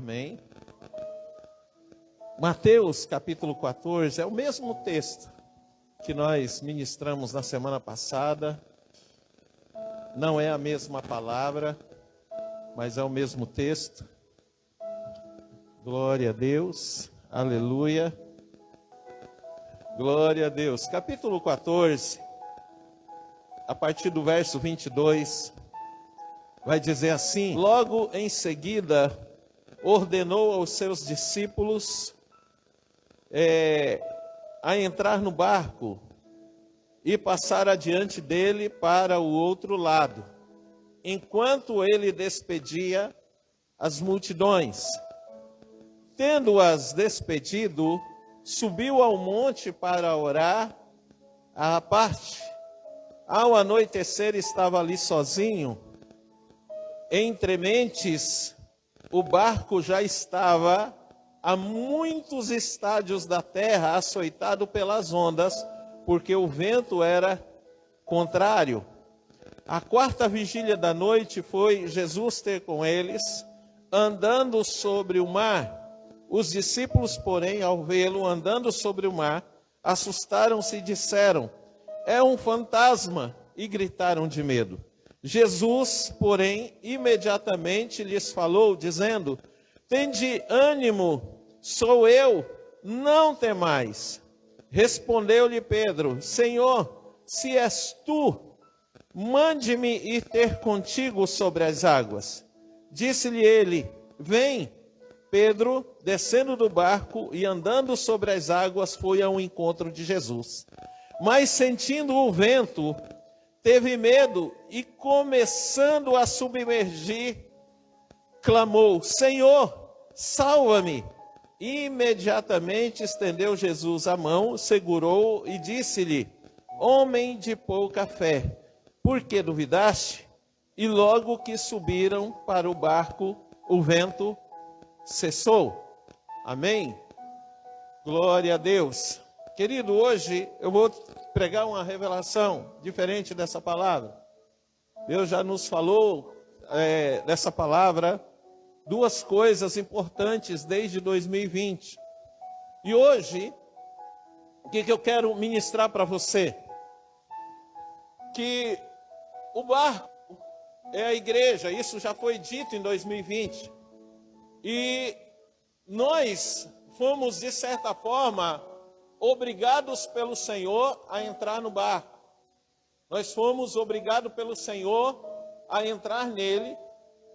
Amém. Mateus capítulo 14 é o mesmo texto que nós ministramos na semana passada. Não é a mesma palavra, mas é o mesmo texto. Glória a Deus, aleluia. Glória a Deus. Capítulo 14, a partir do verso 22, vai dizer assim: logo em seguida, ordenou aos seus discípulos a entrar no barco e passar adiante dele para o outro lado, enquanto ele despedia as multidões. Tendo-as despedido, subiu ao monte para orar à parte. Ao anoitecer estava ali sozinho. Entre mentes, o barco já estava a muitos estádios da terra, açoitado pelas ondas, porque o vento era contrário. A quarta vigília da noite foi Jesus ter com eles, andando sobre o mar. Os discípulos, porém, ao vê-lo andando sobre o mar, assustaram-se e disseram: é um fantasma, e gritaram de medo. Jesus, porém, imediatamente lhes falou, dizendo: tende ânimo, sou eu, não temais. Respondeu-lhe Pedro: Senhor, se és tu, mande-me ir ter contigo sobre as águas. Disse-lhe ele: vem. Pedro, descendo do barco e andando sobre as águas, foi ao encontro de Jesus. Mas sentindo o vento, teve medo e, começando a submergir, clamou: Senhor, salva-me! Imediatamente estendeu Jesus a mão, segurou e disse-lhe: homem de pouca fé, por que duvidaste? E logo que subiram para o barco, o vento cessou. Amém? Glória a Deus. Querido, hoje eu vou pregar uma revelação diferente dessa palavra. Deus já nos falou dessa palavra duas coisas importantes desde 2020. E hoje, o que eu quero ministrar para você? Que o barco é a igreja, isso já foi dito em 2020. E nós fomos, de certa forma, obrigados pelo Senhor a entrar no barco. Nós fomos obrigados pelo Senhor a entrar nele.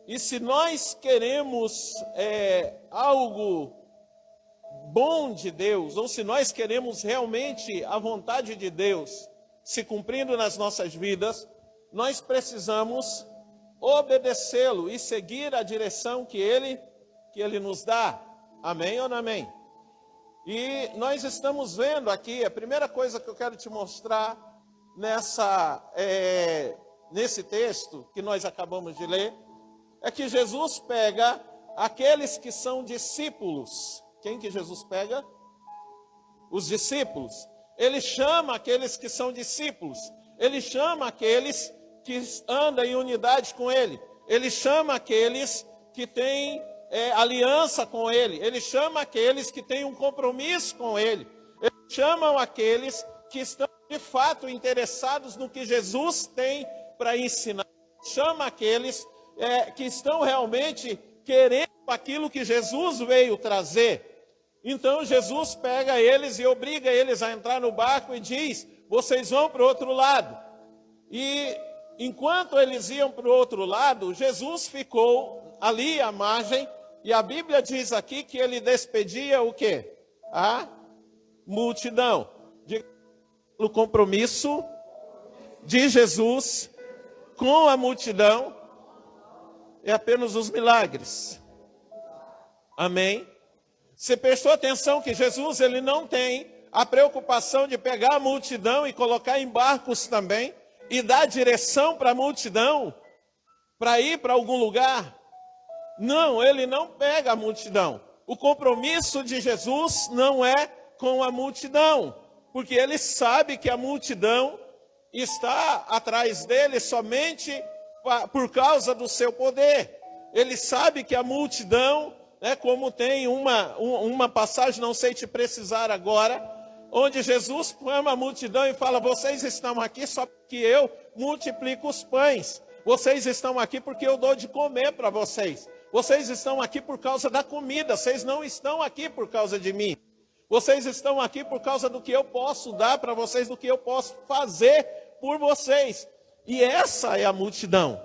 E se nós queremos algo bom de Deus, ou se nós queremos realmente a vontade de Deus se cumprindo nas nossas vidas, nós precisamos obedecê-lo e seguir a direção que Ele nos dá. Amém ou não amém? E nós estamos vendo aqui, a primeira coisa que eu quero te mostrar nesse texto que nós acabamos de ler, é que Jesus pega aqueles que são discípulos. Quem que Jesus pega? Os discípulos. Ele chama aqueles que são discípulos. Ele chama aqueles que andam em unidade com Ele. Ele chama aqueles que têm aliança com Ele. Ele chama aqueles que têm um compromisso com Ele. Ele chama aqueles que estão de fato interessados no que Jesus tem para ensinar. Chama aqueles que estão realmente querendo aquilo que Jesus veio trazer. Então Jesus pega eles e obriga eles a entrar no barco e diz: vocês vão para o outro lado. E enquanto eles iam para o outro lado, Jesus ficou ali à margem, e a Bíblia diz aqui que ele despedia o quê? A multidão. O compromisso de Jesus com a multidão é apenas os milagres. Amém? Você prestou atenção que Jesus, ele não tem a preocupação de pegar a multidão e colocar em barcos também e dar direção para a multidão para ir para algum lugar? Não, ele não pega a multidão. O compromisso de Jesus não é com a multidão, porque ele sabe que a multidão está atrás dele somente por causa do seu poder. Ele sabe que a multidão né, como tem uma passagem, não sei te precisar agora, onde Jesus chama a multidão e fala: vocês estão aqui só porque eu multiplico os pães. Vocês estão aqui porque eu dou de comer para vocês. Vocês estão aqui por causa da comida. Vocês não estão aqui por causa de mim. Vocês estão aqui por causa do que eu posso dar para vocês, do que eu posso fazer por vocês. E essa é a multidão.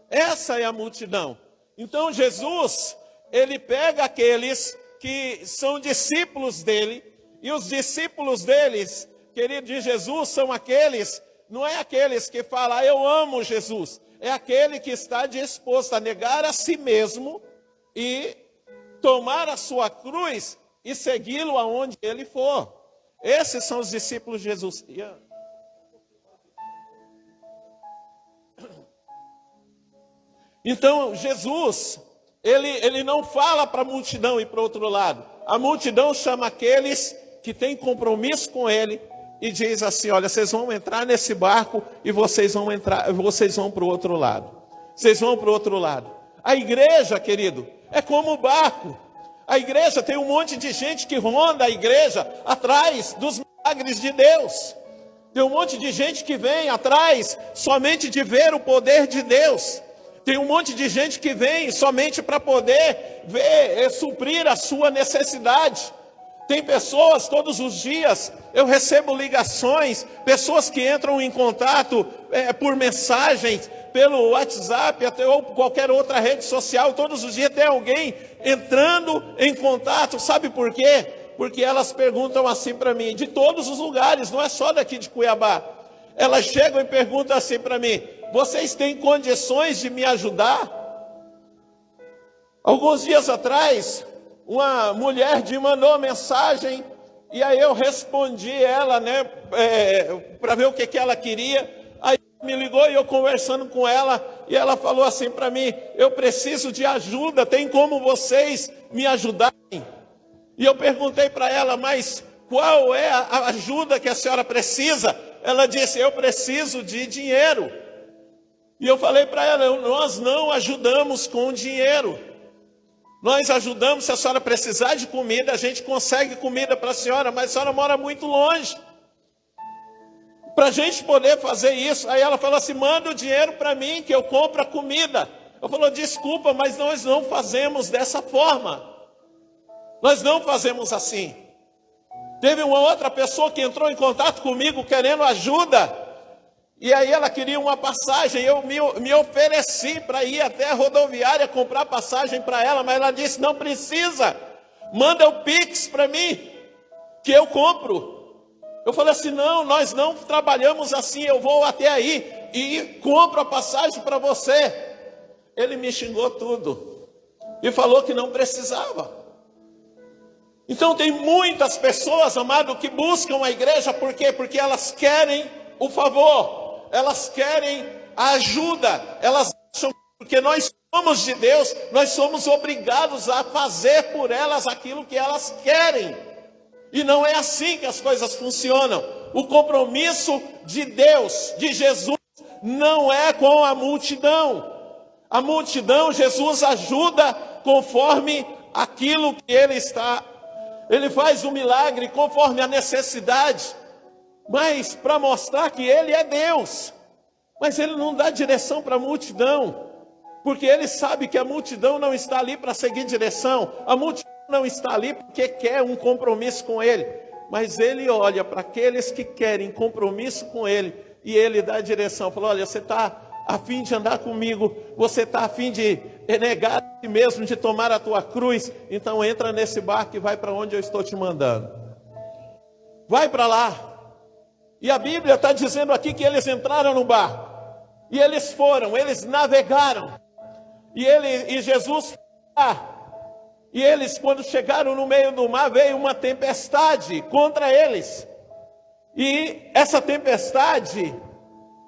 Essa é a multidão. Então Jesus, ele pega aqueles que são discípulos dele, e os discípulos deles, querido, de Jesus, são aqueles, não é aqueles que falam: eu amo Jesus. É aquele que está disposto a negar a si mesmo e tomar a sua cruz e segui-lo aonde ele for. Esses são os discípulos de Jesus. Então, Jesus, ele não fala para a multidão ir para o outro lado. A multidão chama aqueles que têm compromisso com ele e diz assim: olha, vocês vão entrar nesse barco e vocês vão para o outro lado. Vocês vão para o outro lado. A igreja, querido, é como o barco. A igreja tem um monte de gente que ronda a igreja atrás dos milagres de Deus. Tem um monte de gente que vem atrás somente de ver o poder de Deus. Tem um monte de gente que vem somente para poder ver, suprir a sua necessidade. Tem pessoas, todos os dias, eu recebo ligações, pessoas que entram em contato por mensagens, pelo WhatsApp, até ou qualquer outra rede social. Todos os dias tem alguém entrando em contato. Sabe por quê? Porque elas perguntam assim para mim, de todos os lugares, não é só daqui de Cuiabá. Elas chegam e perguntam assim para mim: vocês têm condições de me ajudar? Alguns dias atrás, uma mulher me mandou mensagem, e aí eu respondi ela, né, para ver o que ela queria. Aí me ligou e eu conversando com ela, e ela falou assim para mim: eu preciso de ajuda, tem como vocês me ajudarem? E eu perguntei para ela: mas qual é a ajuda que a senhora precisa? Ela disse: eu preciso de dinheiro. E eu falei para ela: nós não ajudamos com dinheiro. Nós ajudamos, se a senhora precisar de comida, a gente consegue comida para a senhora, mas a senhora mora muito longe. Para a gente poder fazer isso, aí ela falou assim: manda o dinheiro para mim que eu compro a comida. Eu falei: desculpa, mas nós não fazemos dessa forma. Nós não fazemos assim. Teve uma outra pessoa que entrou em contato comigo querendo ajuda. E aí ela queria uma passagem, eu me ofereci para ir até a rodoviária comprar passagem para ela, mas ela disse: não precisa, manda o Pix para mim, que eu compro. Eu falei assim: não, nós não trabalhamos assim, eu vou até aí e compro a passagem para você. Ele me xingou tudo e falou que não precisava. Então tem muitas pessoas, amado, que buscam a igreja, por quê? Porque elas querem o favor. Elas querem a ajuda, elas acham que porque nós somos de Deus, nós somos obrigados a fazer por elas aquilo que elas querem. E não é assim que as coisas funcionam. O compromisso de Deus, de Jesus, não é com a multidão. A multidão, Jesus ajuda conforme aquilo que ele está. Ele faz o milagre conforme a necessidade. Mas para mostrar que ele é Deus. Mas ele não dá direção para a multidão. Porque ele sabe que a multidão não está ali para seguir direção. A multidão não está ali porque quer um compromisso com ele. Mas ele olha para aqueles que querem compromisso com ele. E ele dá direção. Fala: olha, você está a fim de andar comigo. Você está a fim de negar a si mesmo, de tomar a tua cruz. Então entra nesse barco e vai para onde eu estou te mandando. Vai para lá. E a Bíblia está dizendo aqui que eles entraram no barco. E eles foram, eles navegaram. E Jesus foi lá. E eles, quando chegaram no meio do mar, veio uma tempestade contra eles. E essa tempestade,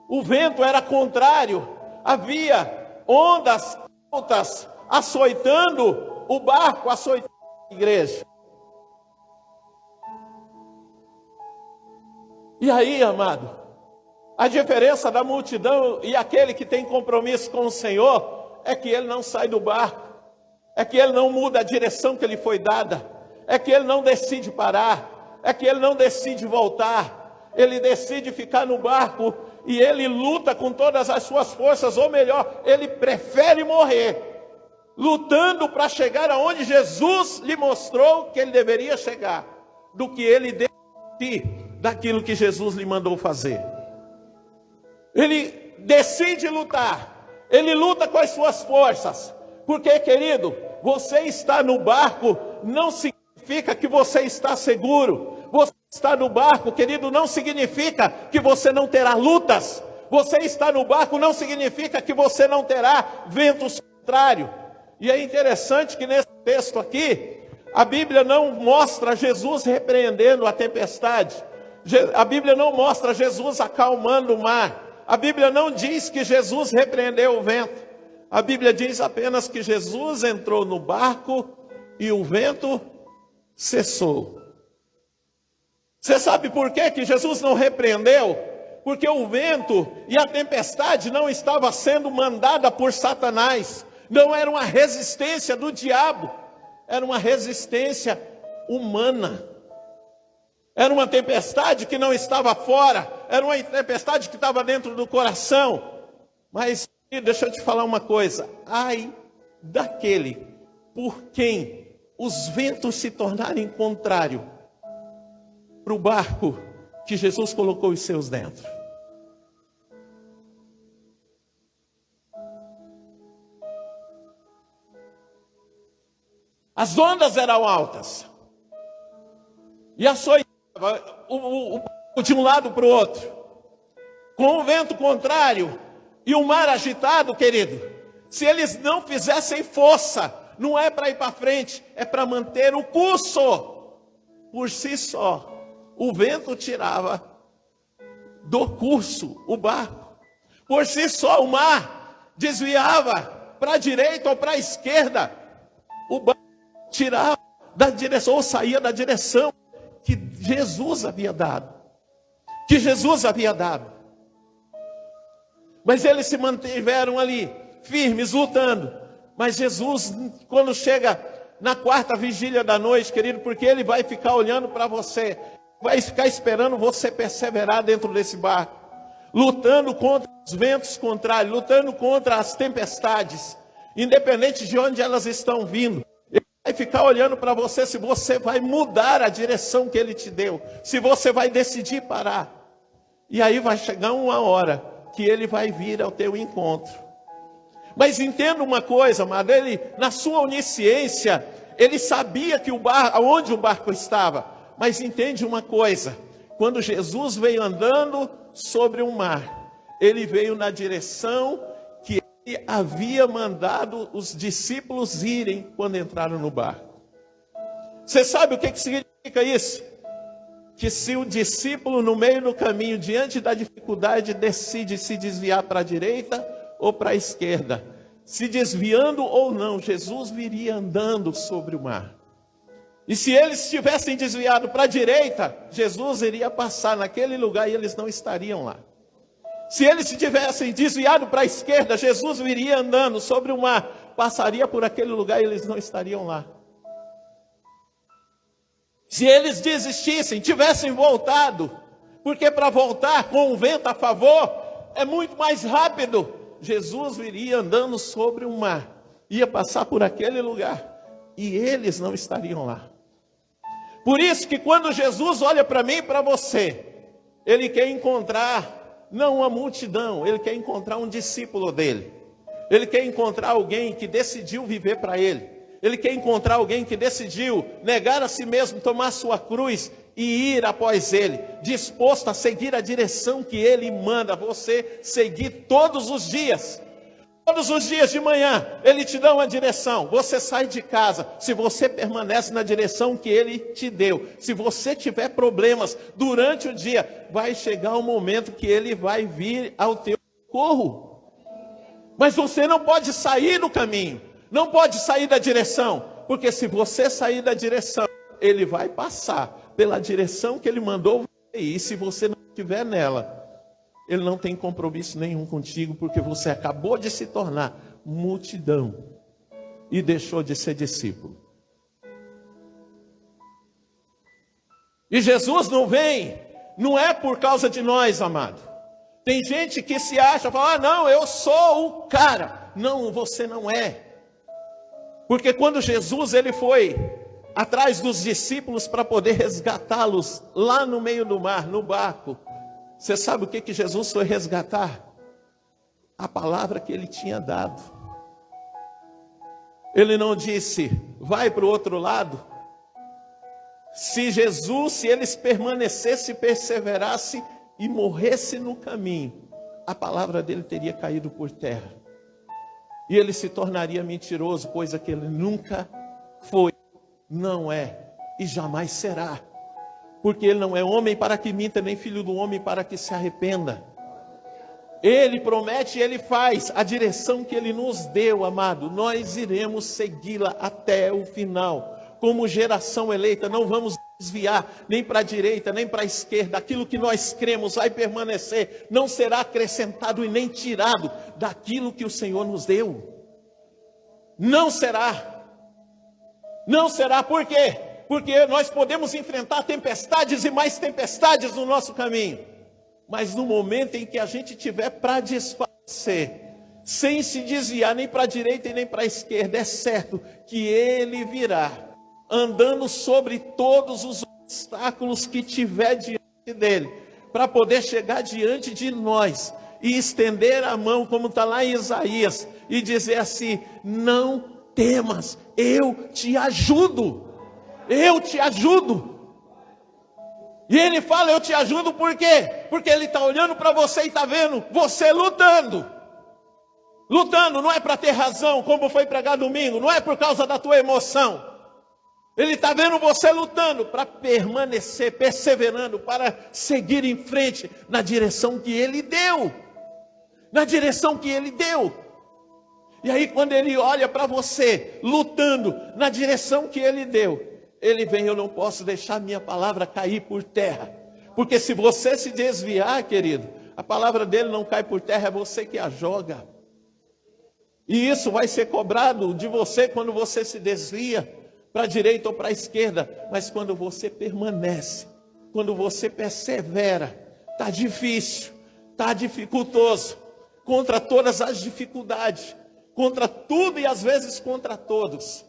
o vento era contrário. Havia ondas altas açoitando o barco, açoitando a igreja. E aí, amado, a diferença da multidão e aquele que tem compromisso com o Senhor é que ele não sai do barco. é que ele não muda a direção que lhe foi dada, é que ele não decide parar, é que ele não decide voltar, ele decide ficar no barco e ele luta com todas as suas forças, ou melhor, ele prefere morrer, lutando para chegar aonde Jesus lhe mostrou que ele deveria chegar, do que ele desistir daquilo que Jesus lhe mandou fazer. Ele decide lutar, ele luta com as suas forças, porque, querido, você está no barco não significa que você está seguro. Você está no barco, querido, não significa que você não terá lutas. Você está no barco não significa que você não terá ventos contrários. E é interessante que nesse texto aqui, a Bíblia não mostra Jesus repreendendo a tempestade. A Bíblia não mostra Jesus acalmando o mar. A Bíblia não diz que Jesus repreendeu o vento. A Bíblia diz apenas que Jesus entrou no barco e o vento cessou. Você sabe por que Jesus não repreendeu? Porque o vento e a tempestade não estavam sendo mandada por Satanás. Não era uma resistência do diabo, era uma resistência humana. Era uma tempestade que não estava fora, era uma tempestade que estava dentro do coração. Mas deixa eu te falar uma coisa, ai daquele por quem os ventos se tornarem contrários para o barco que Jesus colocou os seus dentro. As ondas eram altas e açoitava o de um lado para o outro, com o vento contrário e o mar agitado, querido. Se eles não fizessem força, não é para ir para frente, é para manter o curso. Por si só, o vento tirava do curso o barco. Por si só, o mar desviava para a direita ou para a esquerda. O barco tirava da direção, ou saía da direção que Jesus havia dado. Que Jesus havia dado. Mas eles se mantiveram ali, firmes, lutando. Mas Jesus, quando chega na quarta vigília da noite, querido, porque ele vai ficar olhando para você, vai ficar esperando você perseverar dentro desse barco, lutando contra os ventos contrários, lutando contra as tempestades, independente de onde elas estão vindo. Ele vai ficar olhando para você se você vai mudar a direção que ele te deu, se você vai decidir parar. E aí vai chegar uma hora que ele vai vir ao teu encontro. Mas entenda uma coisa, amado, ele, na sua onisciência, ele sabia que onde o barco estava. Mas entende uma coisa, quando Jesus veio andando sobre o mar, ele veio na direção que ele havia mandado os discípulos irem quando entraram no barco. Você sabe o que significa isso? Que se o discípulo no meio do caminho, diante da dificuldade, decide se desviar para a direita ou para a esquerda, se desviando ou não, Jesus viria andando sobre o mar. E se eles tivessem desviado para a direita, Jesus iria passar naquele lugar e eles não estariam lá. Se eles tivessem desviado para a esquerda, Jesus viria andando sobre o mar, passaria por aquele lugar e eles não estariam lá. Se eles desistissem, tivessem voltado, porque para voltar com o vento a favor é muito mais rápido, Jesus viria andando sobre o mar, ia passar por aquele lugar e eles não estariam lá. Por isso que quando Jesus olha para mim e para você, ele quer encontrar não uma multidão, ele quer encontrar um discípulo dele. Ele quer encontrar alguém que decidiu viver para ele. Ele quer encontrar alguém que decidiu negar a si mesmo, tomar sua cruz e ir após ele, disposto a seguir a direção que ele manda você seguir todos os dias. Todos os dias de manhã, ele te dá uma direção. Você sai de casa, se você permanece na direção que ele te deu. Se você tiver problemas durante o dia, vai chegar um momento que ele vai vir ao teu socorro. Mas você não pode sair do caminho. Não pode sair da direção, porque se você sair da direção, ele vai passar pela direção que ele mandou você ir. E se você não estiver nela, ele não tem compromisso nenhum contigo, porque você acabou de se tornar multidão. e deixou de ser discípulo. E Jesus não vem, não é por causa de nós, amado. Tem gente que se acha, fala, não, eu sou o cara. Não, você não é. Porque quando Jesus ele foi atrás dos discípulos para poder resgatá-los lá no meio do mar, no barco, você sabe o que Jesus foi resgatar? A palavra que ele tinha dado. Ele não disse, vai para o outro lado. Se eles permanecesse, perseverasse e morresse no caminho, a palavra dele teria caído por terra. E ele se tornaria mentiroso, coisa que ele nunca foi, não é e jamais será. Porque ele não é homem para que minta, nem filho do homem para que se arrependa. Ele promete e ele faz a direção que ele nos deu, amado. Nós iremos segui-la até o final. Como geração eleita, não vamos desviar nem para a direita, nem para a esquerda. Aquilo que nós cremos vai permanecer, não será acrescentado e nem tirado daquilo que o Senhor nos deu. Não será. Não será, por quê? Porque nós podemos enfrentar tempestades e mais tempestades no nosso caminho. Mas no momento em que a gente tiver para desfalecer, sem se desviar nem para a direita e nem para a esquerda, é certo que Ele virá, andando sobre todos os obstáculos que tiver diante dele, para poder chegar diante de nós e estender a mão, como está lá em Isaías, e dizer assim, não temas, eu te ajudo, eu te ajudo. E ele fala, eu te ajudo por quê? Porque ele está olhando para você e está vendo você lutando. Lutando não é para ter razão, como foi pregado domingo, não é por causa da tua emoção. Ele está vendo você lutando para permanecer, perseverando, para seguir em frente na direção que ele deu. Na direção que ele deu. E aí quando ele olha para você, lutando na direção que ele deu, ele vem, eu não posso deixar minha palavra cair por terra. Porque se você se desviar, querido, a palavra dele não cai por terra, é você que a joga. E isso vai ser cobrado de você quando você se desvia para a direita ou para a esquerda. Mas quando você permanece, quando você persevera, está difícil, está dificultoso, contra todas as dificuldades, contra tudo e às vezes contra todos.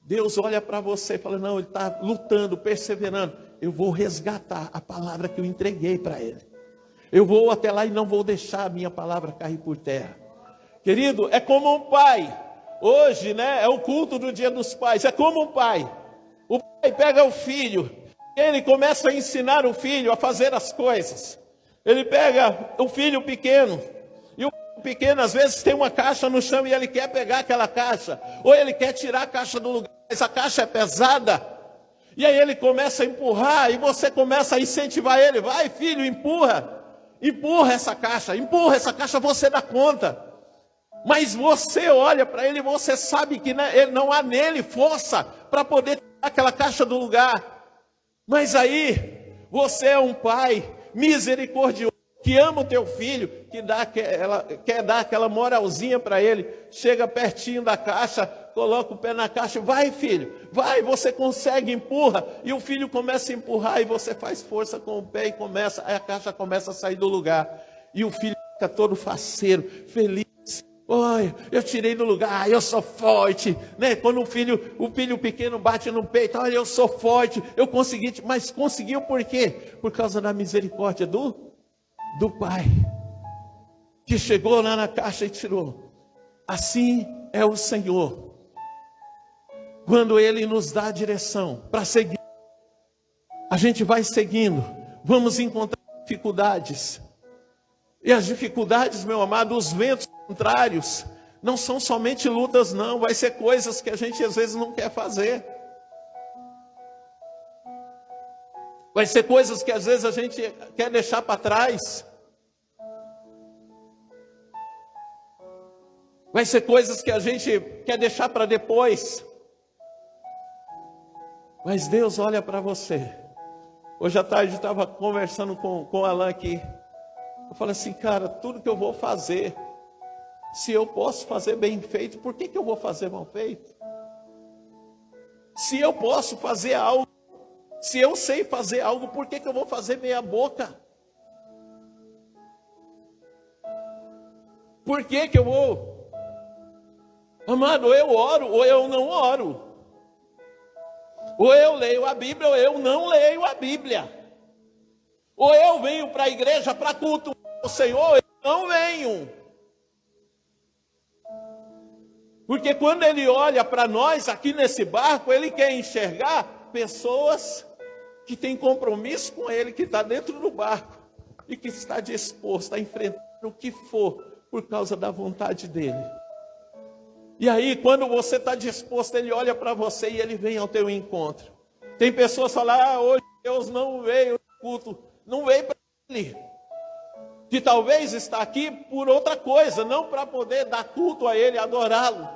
Deus olha para você e fala, não, ele está lutando, perseverando. Eu vou resgatar a palavra que eu entreguei para ele. Eu vou até lá e não vou deixar a minha palavra cair por terra. Querido, é como um pai. Hoje, né, é o culto do Dia dos Pais. É como um pai. O pai pega o filho. Ele começa a ensinar o filho a fazer as coisas. Ele pega o filho pequeno. E o pequeno às vezes tem uma caixa no chão e ele quer pegar aquela caixa. Ou ele quer tirar a caixa do lugar. Mas a caixa é pesada. E aí ele começa a empurrar. E você começa a incentivar ele. Vai filho, empurra. Empurra essa caixa, você dá conta. Mas você olha para ele e você sabe que não há nele força para poder tirar aquela caixa do lugar. Mas aí, você é um pai misericordioso, que ama o teu filho, que quer dar aquela moralzinha para ele. Chega pertinho da caixa, coloca o pé na caixa, vai filho, vai, você consegue, empurra. E o filho começa a empurrar e você faz força com o pé e a caixa começa a sair do lugar. E o filho fica todo faceiro, feliz. Olha, eu tirei do lugar, eu sou forte, né? Quando o filho pequeno bate no peito, olha, eu sou forte, eu consegui, mas conseguiu por quê? Por causa da misericórdia do pai, que chegou lá na caixa e tirou. Assim é o Senhor, quando Ele nos dá a direção para seguir, a gente vai seguindo, vamos encontrar dificuldades, e as dificuldades, meu amado, os ventos contrários, não são somente lutas não, vai ser coisas que a gente às vezes não quer fazer, vai ser coisas que às vezes a gente quer deixar para trás, vai ser coisas que a gente quer deixar para depois, mas Deus olha para você. Hoje à tarde eu estava conversando com o Alan aqui, eu falei assim, cara, tudo que eu vou fazer, se eu posso fazer bem feito, por que eu vou fazer mal feito? Se eu posso fazer algo, se eu sei fazer algo, por que eu vou fazer meia boca? Por que eu vou? Amado, ou eu oro ou eu não oro. Ou eu leio a Bíblia ou eu não leio a Bíblia. Ou eu venho para a igreja para cultuar o Senhor, ou eu não venho. Porque quando Ele olha para nós aqui nesse barco, Ele quer enxergar pessoas que têm compromisso com Ele, que está dentro do barco e que está disposto a enfrentar o que for por causa da vontade dEle. E aí, quando você está disposto, Ele olha para você e Ele vem ao teu encontro. Tem pessoas que falam, hoje Deus não veio no culto, não veio para Ele. Que talvez está aqui por outra coisa, não para poder dar culto a Ele, adorá-lo.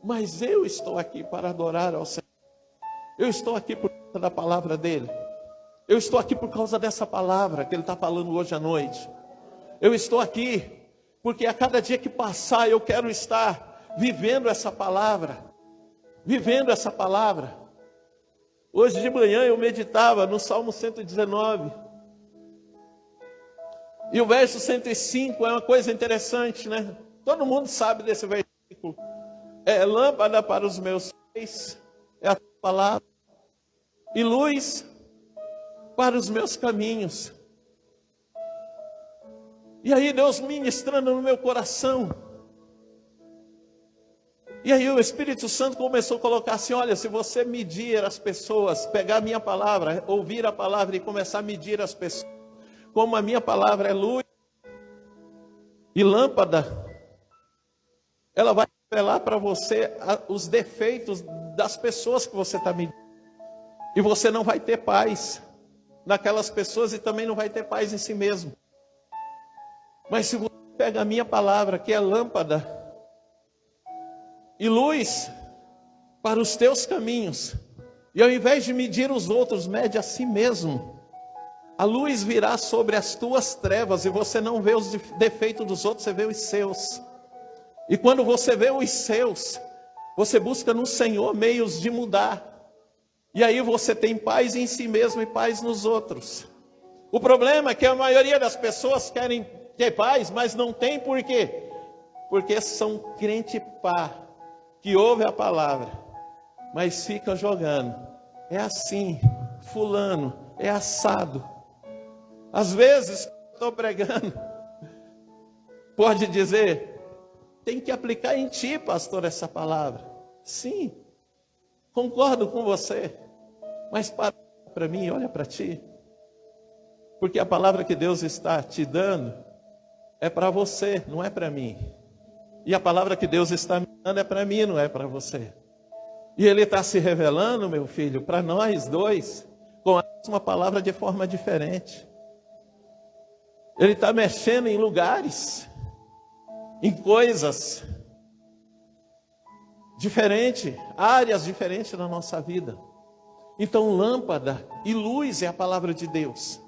Mas eu estou aqui para adorar ao Senhor. Eu estou aqui por causa da palavra dEle. Eu estou aqui por causa dessa palavra que Ele está falando hoje à noite. Eu estou aqui porque a cada dia que passar eu quero estar vivendo essa palavra. Vivendo essa palavra. Hoje de manhã eu meditava no Salmo 119. E o verso 105 é uma coisa interessante, né? Todo mundo sabe desse versículo. É lâmpada para os meus pés, é a tua palavra, e luz para os meus caminhos. E aí Deus ministrando no meu coração. E aí o Espírito Santo começou a colocar assim, olha, se você medir as pessoas, pegar a minha palavra, ouvir a palavra e começar a medir as pessoas, como a minha palavra é luz e lâmpada, ela vai revelar para você os defeitos das pessoas que você está medindo. E você não vai ter paz naquelas pessoas e também não vai ter paz em si mesmo. Mas se você pega a minha palavra, que é lâmpada e luz para os teus caminhos, e ao invés de medir os outros, mede a si mesmo, a luz virá sobre as tuas trevas e você não vê os defeitos dos outros, você vê os seus. E quando você vê os seus, você busca no Senhor meios de mudar. E aí você tem paz em si mesmo e paz nos outros. O problema é que a maioria das pessoas querem ter paz, mas não tem por quê? Porque são crente pá, que ouve a palavra, mas fica jogando. É assim, fulano, é assado. Às vezes, estou pregando, pode dizer, tem que aplicar em ti, pastor, essa palavra. Sim, concordo com você, mas para mim, olha para ti. Porque a palavra que Deus está te dando é para você, não é para mim. E a palavra que Deus está me dando é para mim, não é para você. E Ele está se revelando, meu filho, para nós dois, com a mesma palavra de forma diferente. Ele está mexendo em lugares, em coisas diferentes, áreas diferentes na nossa vida. Então, lâmpada e luz é a palavra de Deus.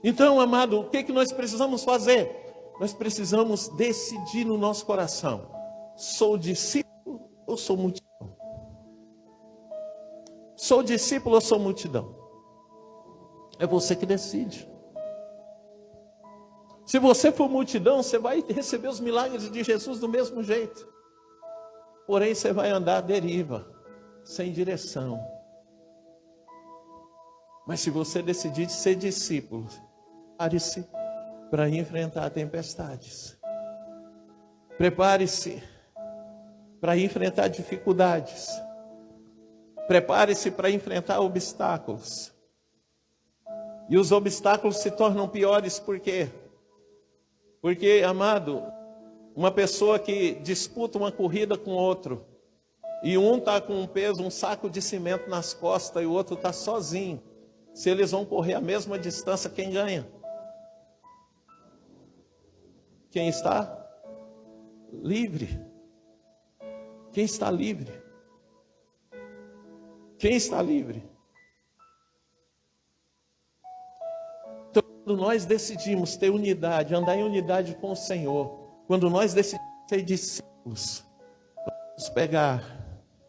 Então, amado, o que nós precisamos fazer? Nós precisamos decidir no nosso coração: sou discípulo ou sou multidão? Sou discípulo ou sou multidão? É você que decide. Se você for multidão, você vai receber os milagres de Jesus do mesmo jeito. Porém, você vai andar à deriva, sem direção. Mas se você decidir ser discípulo, prepare-se para enfrentar tempestades. Prepare-se para enfrentar dificuldades. Prepare-se para enfrentar obstáculos. E os obstáculos se tornam piores por quê? Porque, amado, uma pessoa que disputa uma corrida com outro, e um está com um peso, um saco de cimento nas costas, e o outro está sozinho. Se eles vão correr a mesma distância, quem ganha? Quem está livre. Quem está livre? Quem está livre? Então, quando nós decidimos ter unidade, andar em unidade com o Senhor, quando nós decidimos ser discípulos, vamos pegar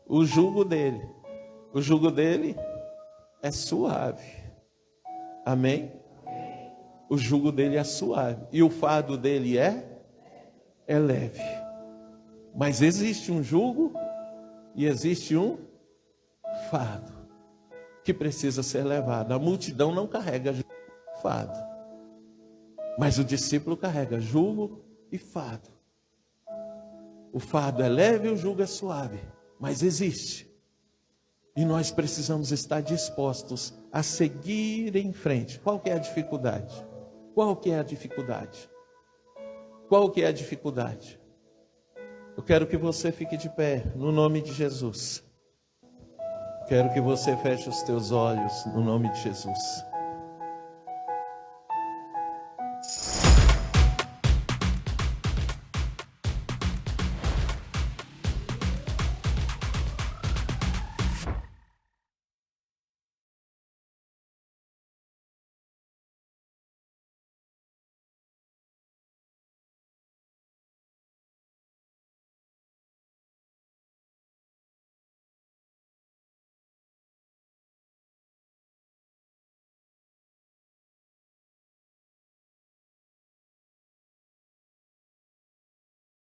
o jugo dele O jugo dele é suave. Amém? O jugo dele é suave. E o fardo dele é leve. Mas existe um jugo e existe um fardo que precisa ser levado. A multidão não carrega fardo, mas o discípulo carrega jugo e fardo. O fardo é leve e o jugo é suave, mas existe. E nós precisamos estar dispostos a seguir em frente. Qual que é a dificuldade? Qual que é a dificuldade? Qual que é a dificuldade? Eu quero que você fique de pé, no nome de Jesus. Quero que você feche os teus olhos, no nome de Jesus.